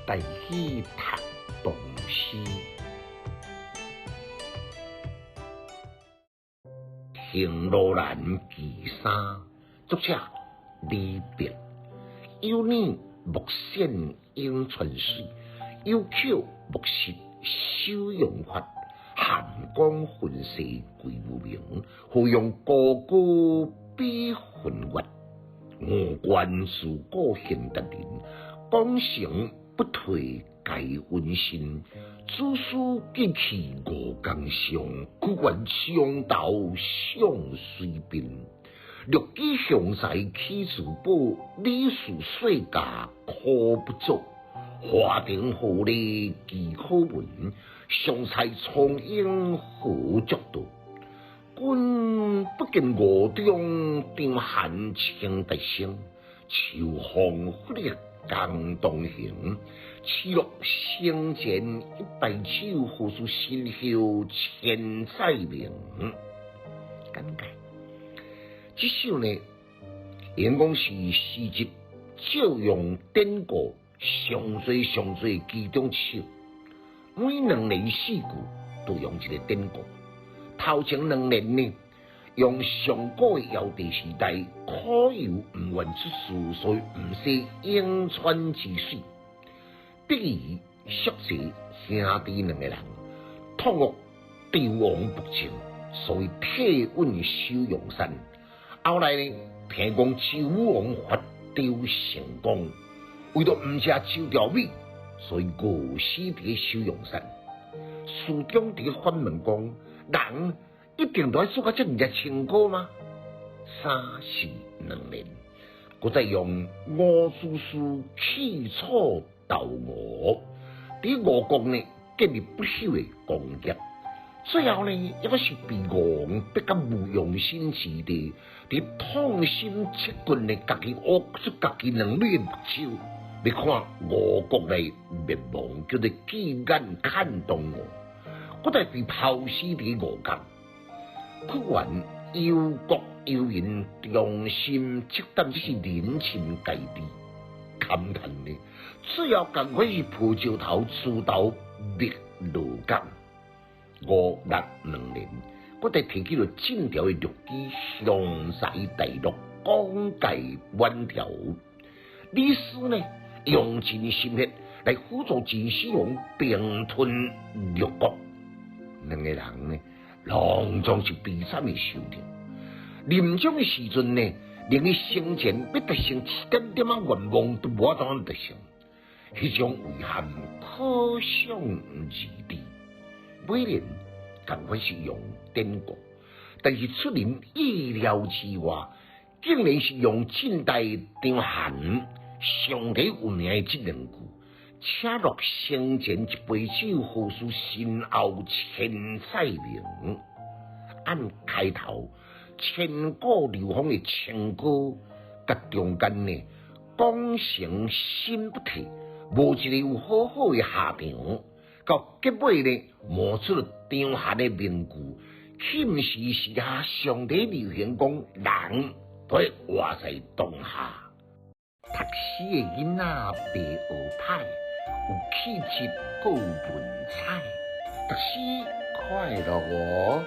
带去读唐诗。行路难寄衫，作者李白。有女莫羡英传水，有巧莫识手用法。寒光浑色贵无名，何用高歌比魂乐？我观自古现达人，讲成不退改温馨。子书记起五更上，苦愿长刀向水边。略记雄才起自保，李氏世家可不足。华亭何里几可闻？雄才聪英何足道？君不见吴中张寒清德声，秋风忽烈江东行。起落生前一拜手，何须身后千载名？感慨。这首呢，应讲是诗集照用典故，上最其中一首。每2年4句都用一个典故。头前2年呢，用上古的尧帝时代苦游不愿出世，所以不识颍川之水。得以宿济兄弟2个人，痛恶纣王不敬，所以退隐守阳山。后来呢，听讲周武王伐纣成功，为了唔吃周朝米，所以饿死伫守阳山。书中伫反问讲：人一定都要做到这么清高吗？3是2年，佮再用伍子胥起楚斗吴，伫吴国呢建立不朽的功业。最后呢，也是被吴王逼到无用心之地，伫痛心斥军的家己挖出家己2粒目睭，要看吴国内灭亡，叫做鸡眼看东吴，佮再被抛死伫吴国。屈原忧国忧民，忠心积胆，只是人情界地。感叹呢，最后赶快是破石头出头灭罗岗。5、6、2年，我哋提起了晋朝的律基雄才大陆，广盖万条。李斯呢，用尽心血来辅助秦始皇并吞六国。2个人呢，拢总是悲惨的受着。临终的时阵呢，连伊生前要达成一点点啊愿望都无法度达成，迄种遗憾可想而知。每年赶快是用典故，但是出人意料之外，竟然是用晋代张邯上帝有名的这2句，请落生前一杯酒，何须身后千载名？按开头千古流芳的情歌，甲中间呢讲成心不退，无一个有好好的下场。到结尾呢，冒出了张邯的名句，岂毋是时下上帝流行讲人都要活在当下。读诗的囡仔白学歹，有气质，有文采，读诗快乐哦。